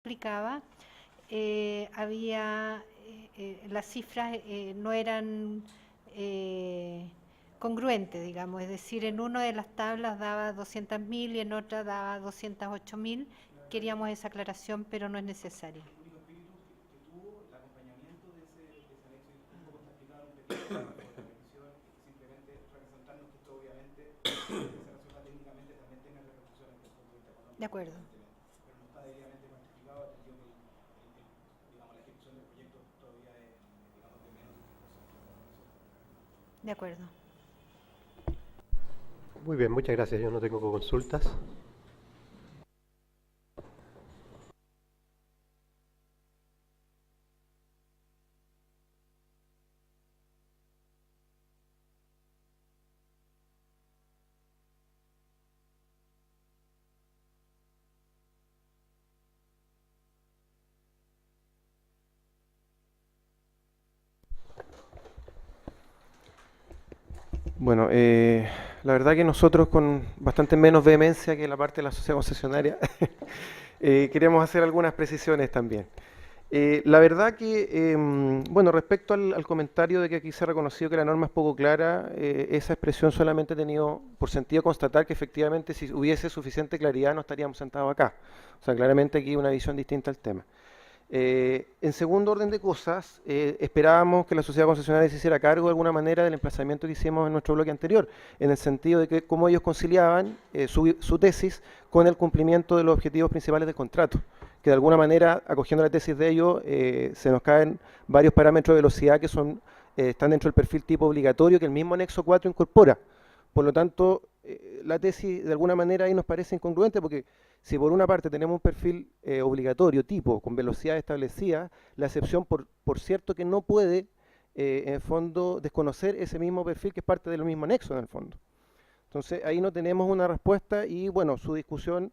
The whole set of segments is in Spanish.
explicaba, las cifras no eran eh, congruentes, digamos, es decir, en una de las tablas daba 200.000 y en otra daba 208.000. Queríamos esa aclaración, pero no es necesaria. De acuerdo, de acuerdo. Muy bien, muchas gracias. Yo no tengo consultas. Bueno, la verdad que nosotros con bastante menos vehemencia que la parte de la sociedad concesionaria queremos hacer algunas precisiones también. La verdad que, bueno, respecto al comentario de que aquí se ha reconocido que la norma es poco clara, esa expresión solamente ha tenido por sentido constatar que efectivamente si hubiese suficiente claridad no estaríamos sentados acá. O sea, claramente aquí hay una visión distinta al tema. En segundo orden de cosas, esperábamos que la sociedad concesionaria se hiciera cargo de alguna manera del emplazamiento que hicimos en nuestro bloque anterior, en el sentido de que cómo ellos conciliaban su tesis con el cumplimiento de los objetivos principales del contrato, que de alguna manera, acogiendo la tesis de ellos, se nos caen varios parámetros de velocidad que están dentro del perfil tipo obligatorio que el mismo anexo 4 incorpora. Por lo tanto, la tesis de alguna manera ahí nos parece incongruente porque si por una parte tenemos un perfil obligatorio tipo con velocidad establecida, la excepción por cierto que no puede en el fondo desconocer ese mismo perfil que es parte del mismo anexo en el fondo. Entonces ahí no tenemos una respuesta y bueno, su discusión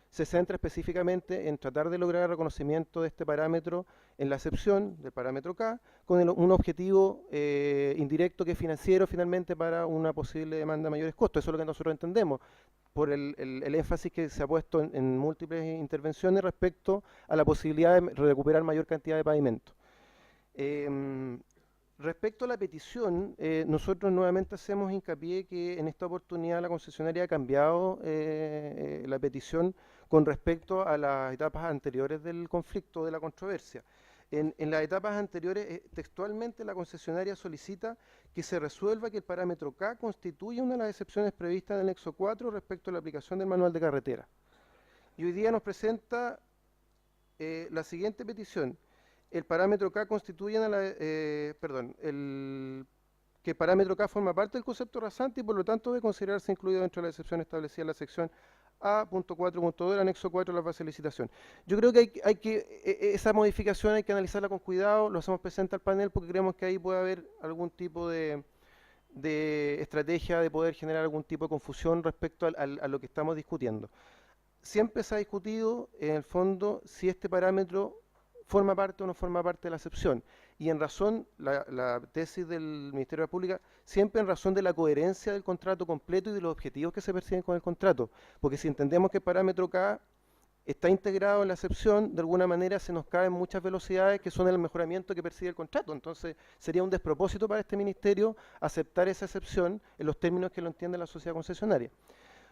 se centra específicamente en tratar de lograr el reconocimiento de este parámetro en la excepción del parámetro K con un objetivo indirecto que es financiero finalmente para una posible demanda de mayores costos. Eso es lo que nosotros entendemos por el énfasis que se ha puesto en múltiples intervenciones respecto a la posibilidad de recuperar mayor cantidad de pavimento. Eh, Respecto a la petición, nosotros nuevamente hacemos hincapié que en esta oportunidad la concesionaria ha cambiado la petición con respecto a las etapas anteriores del conflicto, de la controversia. En las etapas anteriores, textualmente la concesionaria solicita que se resuelva que el parámetro K constituye una de las excepciones previstas en el anexo 4 respecto a la aplicación del manual de carretera. Y hoy día nos presenta la siguiente petición. El parámetro K constituye que el parámetro K forma parte del concepto rasante y por lo tanto debe considerarse incluido dentro de la excepción establecida en la sección A.4.2 del anexo 4 de la base de licitación. Yo creo que esa modificación hay que analizarla con cuidado, lo hacemos presente al panel porque creemos que ahí puede haber algún tipo de estrategia de poder generar algún tipo de confusión respecto a lo que estamos discutiendo. Siempre se ha discutido, en el fondo, si este parámetro forma parte o no forma parte de la excepción. Y en razón, la tesis del Ministerio de la Pública, siempre en razón de la coherencia del contrato completo y de los objetivos que se persiguen con el contrato. Porque si entendemos que el parámetro K está integrado en la excepción, de alguna manera se nos caen muchas velocidades que son el mejoramiento que persigue el contrato. Entonces, sería un despropósito para este ministerio aceptar esa excepción en los términos que lo entiende la sociedad concesionaria.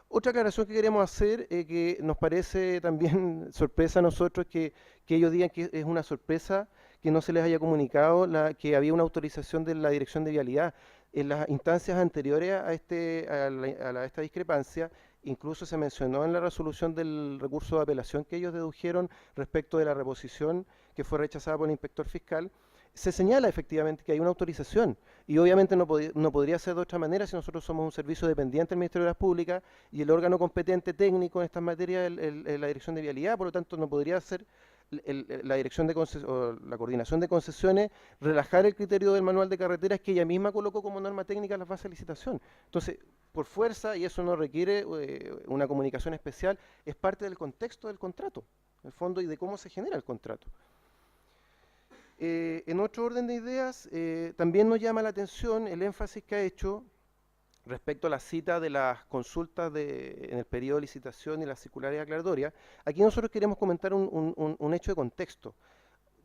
Otra aclaración que queremos hacer, que nos parece también sorpresa a nosotros, que ellos digan que es una sorpresa que no se les haya comunicado que había una autorización de la Dirección de Vialidad. En las instancias anteriores a esta discrepancia, incluso se mencionó en la resolución del recurso de apelación que ellos dedujeron respecto de la reposición que fue rechazada por el inspector fiscal, se señala efectivamente que hay una autorización y obviamente no podría ser de otra manera si nosotros somos un servicio dependiente del Ministerio de las Públicas y el órgano competente técnico en estas materias es la Dirección de Vialidad, por lo tanto no podría ser la dirección o la coordinación de concesiones relajar el criterio del manual de carreteras que ella misma colocó como norma técnica en las bases de licitación. Entonces, por fuerza, y eso no requiere una comunicación especial, es parte del contexto del contrato, en el fondo, y de cómo se genera el contrato. En otro orden de ideas, también nos llama la atención el énfasis que ha hecho respecto a la cita de las consultas en el periodo de licitación y la circularidad aclaratoria, aquí nosotros queremos comentar un hecho de contexto,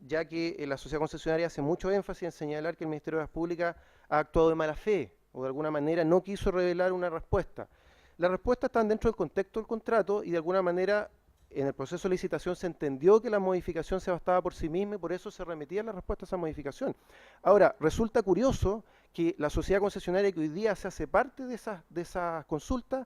ya que la sociedad concesionaria hace mucho énfasis en señalar que el Ministerio de Obras Públicas ha actuado de mala fe o de alguna manera no quiso revelar una respuesta. Las respuestas están dentro del contexto del contrato y de alguna manera en el proceso de licitación se entendió que la modificación se bastaba por sí misma y por eso se remitía la respuesta a esa modificación. Ahora, resulta curioso que la sociedad concesionaria que hoy día se hace parte de esas consultas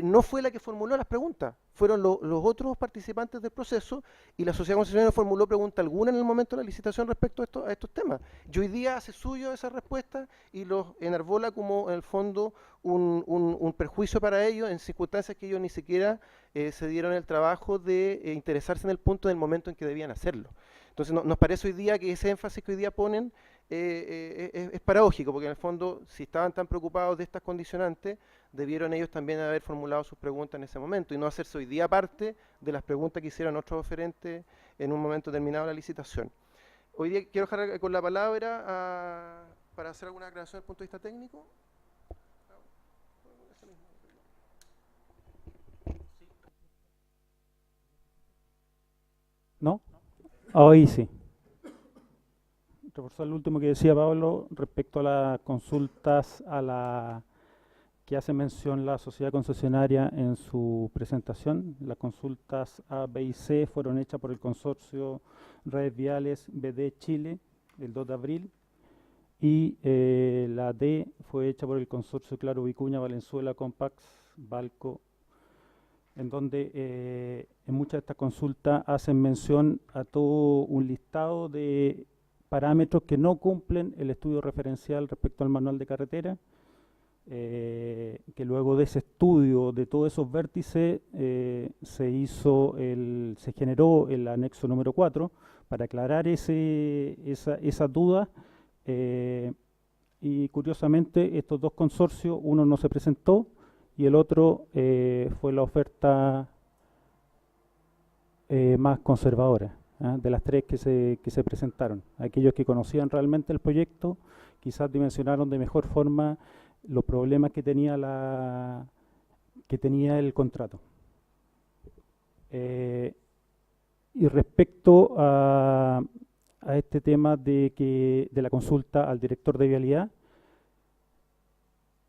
no fue la que formuló las preguntas, fueron los otros participantes del proceso y la sociedad concesionaria no formuló pregunta alguna en el momento de la licitación respecto a estos temas. Y hoy día hace suyo esa respuesta y los enarbola como en el fondo un perjuicio para ellos en circunstancias que ellos ni siquiera se dieron el trabajo de interesarse en el punto en el momento en que debían hacerlo. Entonces nos parece hoy día que ese énfasis que hoy día ponen es paradójico, porque en el fondo, si estaban tan preocupados de estas condicionantes, debieron ellos también haber formulado sus preguntas en ese momento y no hacerse hoy día parte de las preguntas que hicieron otros oferentes en un momento determinado de la licitación. Hoy día quiero dejar con la palabra para hacer alguna aclaración desde el punto de vista técnico. ¿No? Hoy sí. Reforzar lo último que decía Pablo respecto a las consultas que hace mención la sociedad concesionaria en su presentación. Las consultas A, B y C fueron hechas por el consorcio Redes Viales BD Chile el 2 de abril y la D fue hecha por el consorcio Claro Vicuña Valenzuela Compax Balco, en donde en muchas de estas consultas hacen mención a todo un listado de parámetros que no cumplen el estudio referencial respecto al manual de carretera, que luego de ese estudio de todos esos vértices se generó el anexo número 4 para aclarar esas dudas y curiosamente estos dos consorcios, uno no se presentó y el otro fue la oferta más conservadora. De las tres que se presentaron. Aquellos que conocían realmente el proyecto quizás dimensionaron de mejor forma los problemas que tenía el contrato. Y respecto a este tema de la consulta al director de vialidad,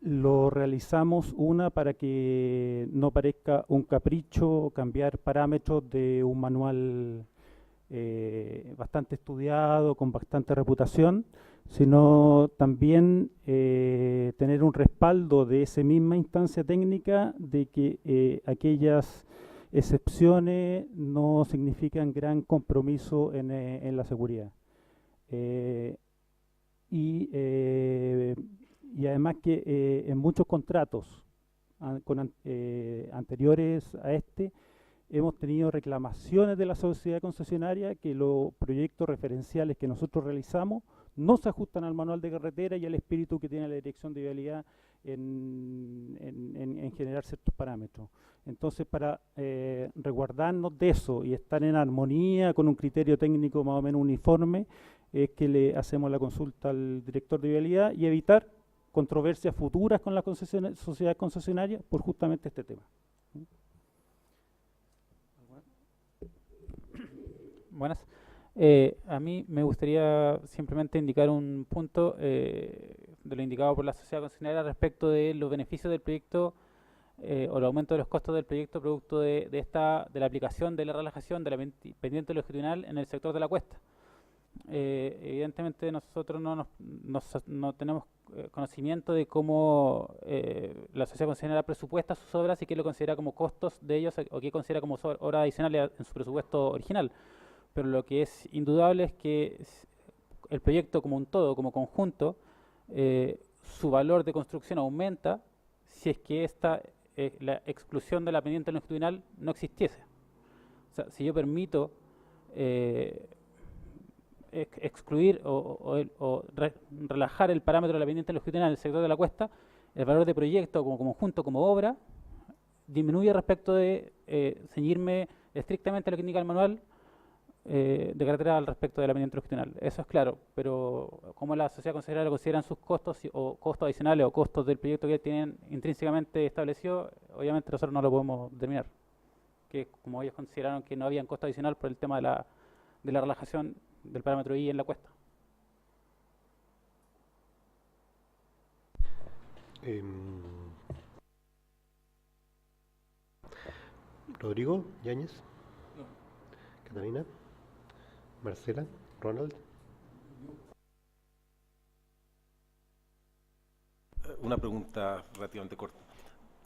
lo realizamos para que no parezca un capricho cambiar parámetros de un manual bastante estudiado, con bastante reputación, sino también tener un respaldo de esa misma instancia técnica de que aquellas excepciones no significan gran compromiso en la seguridad. Y además que en muchos contratos anteriores a este, hemos tenido reclamaciones de la sociedad concesionaria que los proyectos referenciales que nosotros realizamos no se ajustan al manual de carretera y al espíritu que tiene la Dirección de Vialidad en generar ciertos parámetros. Entonces, para resguardarnos de eso y estar en armonía con un criterio técnico más o menos uniforme, es que le hacemos la consulta al director de Vialidad y evitar controversias futuras con la sociedad concesionaria por justamente este tema. Buenas. A mí me gustaría simplemente indicar un punto de lo indicado por la sociedad concesionaria respecto de los beneficios del proyecto o el aumento de los costos del proyecto producto de la aplicación de la relajación de la pendiente longitudinal en el sector de la cuesta. Evidentemente nosotros no tenemos conocimiento de cómo la sociedad concesionaria presupuesta sus obras y qué lo considera como costos de ellos o qué considera como obras adicionales en su presupuesto original. Pero lo que es indudable es que el proyecto como un todo, como conjunto, su valor de construcción aumenta si es que la exclusión de la pendiente longitudinal no existiese. O sea, si yo permito excluir o relajar el parámetro de la pendiente longitudinal en el sector de la cuesta, el valor de proyecto como conjunto, como obra, disminuye respecto de ceñirme estrictamente a lo que indica el manual de carretera al respecto de la pendiente longitudinal. Eso es claro, pero como la sociedad concesionaria lo consideran sus costos o costos adicionales o costos del proyecto que tienen intrínsecamente establecido, obviamente nosotros no lo podemos determinar. Que como ellos consideraron que no había costo adicional por el tema de la relajación del parámetro I en la cuesta. Rodrigo, Yáñez, Catalina, Marcela, Ronald. Una pregunta relativamente corta.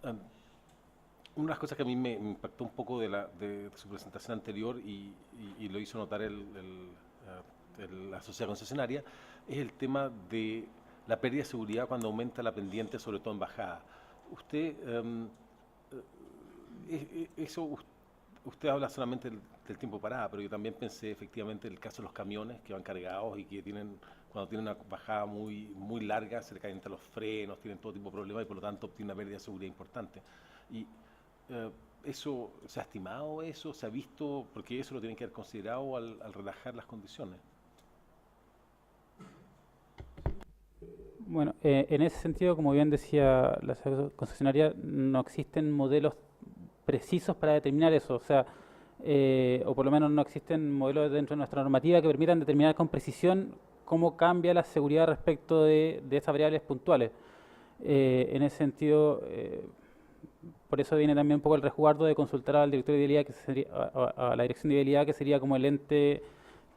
Una de las cosas que a mí me impactó un poco de su presentación anterior y lo hizo notar la sociedad concesionaria es el tema de la pérdida de seguridad cuando aumenta la pendiente, sobre todo en bajada. Usted habla solamente del tiempo parada, pero yo también pensé efectivamente en el caso de los camiones que van cargados y que cuando tienen una bajada muy larga, se le calientan los frenos, tienen todo tipo de problemas y por lo tanto obtienen una pérdida de seguridad importante. Y ¿eso se ha estimado, eso se ha visto? Porque eso lo tienen que haber considerado al relajar las condiciones. Bueno, en ese sentido, como bien decía la concesionaria, no existen modelos precisos para determinar eso, o sea, o por lo menos no existen modelos dentro de nuestra normativa que permitan determinar con precisión cómo cambia la seguridad respecto de esas variables puntuales. En ese sentido, por eso viene también un poco el resguardo de consultar al director de vialidad, que sería, a la dirección de vialidad, que sería como el ente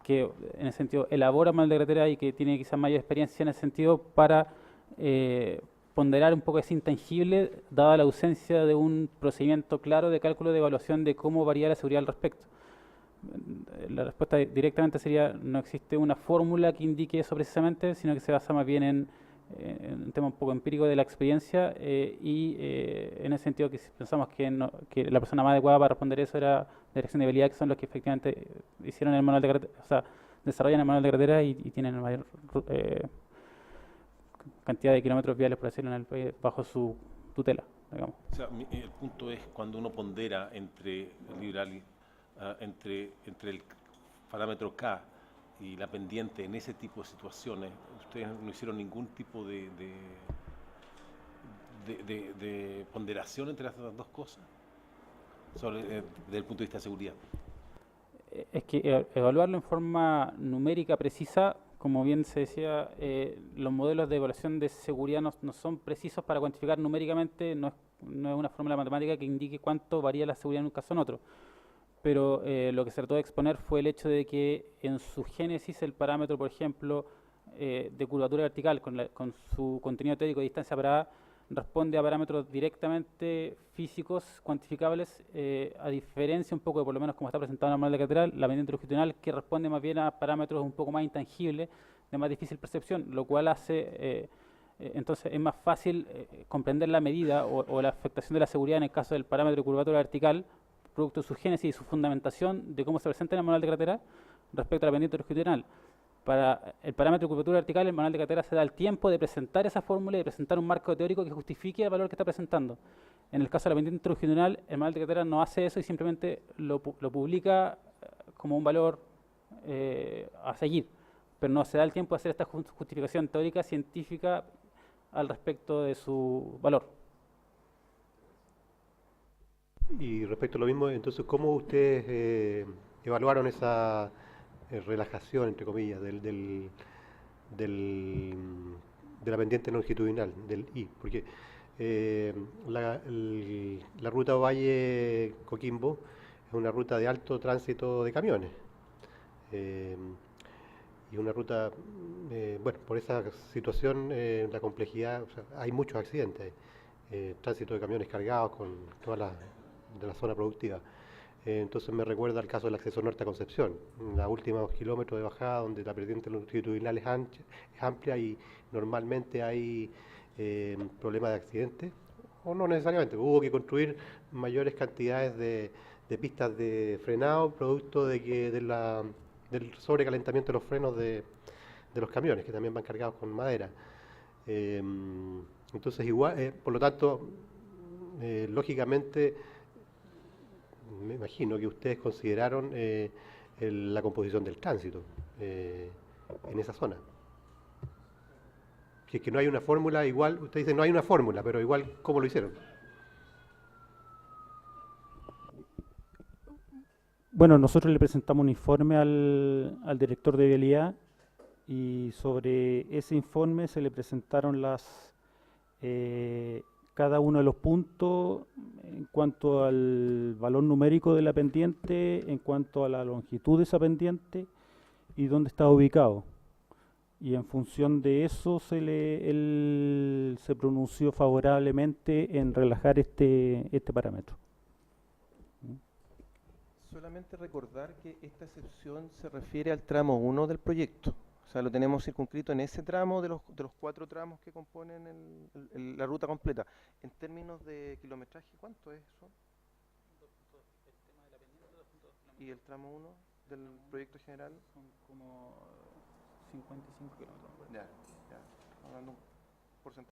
que en ese sentido elabora manual de carretera y que tiene quizás mayor experiencia en ese sentido para ponderar un poco ese intangible, dada la ausencia de un procedimiento claro de cálculo de evaluación de cómo varía la seguridad al respecto. La respuesta directamente sería: no existe una fórmula que indique eso precisamente, sino que se basa más bien en un tema un poco empírico de la experiencia en ese sentido que pensamos que la persona más adecuada para responder eso era la dirección de vialidad, que son los que efectivamente hicieron el manual de carretera, o sea, desarrollan el manual de carretera y tienen la mayor cantidad de kilómetros viales, por decirlo, en el país bajo su tutela, digamos. O sea, el punto es cuando uno pondera entre el parámetro K y la pendiente en ese tipo de situaciones, ustedes no hicieron ningún tipo de ponderación entre las dos cosas desde el punto de vista de seguridad. Es que evaluarlo en forma numérica precisa, como bien se decía, los modelos de evaluación de seguridad no son precisos para cuantificar numéricamente, no es una fórmula matemática que indique cuánto varía la seguridad en un caso o en otro. Pero lo que se trató de exponer fue el hecho de que en su génesis el parámetro, por ejemplo, de curvatura vertical con su contenido teórico de distancia parada, responde a parámetros directamente físicos, cuantificables, a diferencia un poco de, por lo menos como está presentado en el manual de carretera, la pendiente longitudinal, que responde más bien a parámetros un poco más intangibles, de más difícil percepción, lo cual hace, entonces es más fácil comprender la medida o la afectación de la seguridad en el caso del parámetro de curvatura vertical, producto de su génesis y su fundamentación de cómo se presenta en el manual de carretera respecto a la pendiente longitudinal. Para el parámetro de curvatura vertical, el manual de carretera se da el tiempo de presentar esa fórmula y de presentar un marco teórico que justifique el valor que está presentando. En el caso de la pendiente longitudinal, el manual de carretera no hace eso y simplemente lo publica como un valor a seguir, pero no se da el tiempo de hacer esta justificación teórica científica al respecto de su valor. Y respecto a lo mismo, entonces, ¿cómo ustedes evaluaron esa relajación, entre comillas, de la pendiente longitudinal, del I? Porque la ruta Valle-Coquimbo es una ruta de alto tránsito de camiones. Y una ruta, bueno, por esa situación, la complejidad, o sea, hay muchos accidentes, tránsito de camiones cargados con toda de la zona productiva. Entonces me recuerda al caso del acceso norte a Concepción, los últimos kilómetros de bajada donde la pendiente longitudinal es amplia y normalmente hay problemas de accidentes, o no necesariamente, hubo que construir mayores cantidades de pistas de frenado producto del sobrecalentamiento de los frenos de los camiones, que también van cargados con madera. Entonces igual, por lo tanto, lógicamente, me imagino que ustedes consideraron la composición del tránsito en esa zona. Si es que no hay una fórmula igual, usted dice no hay una fórmula, pero igual, ¿cómo lo hicieron? Bueno, nosotros le presentamos un informe al director de vialidad y sobre ese informe se le presentaron cada uno de los puntos en cuanto al valor numérico de la pendiente, en cuanto a la longitud de esa pendiente y dónde está ubicado. Y en función de eso él se pronunció favorablemente en relajar este parámetro. Solamente recordar que esta excepción se refiere al tramo 1 del proyecto. O sea, lo tenemos circunscrito en ese tramo de los 4 tramos que componen la ruta completa. En términos de kilometraje, ¿cuánto es eso? ¿Y el tramo 1 del proyecto general? Son como 55 kilómetros. Ya, hablando un porcentaje.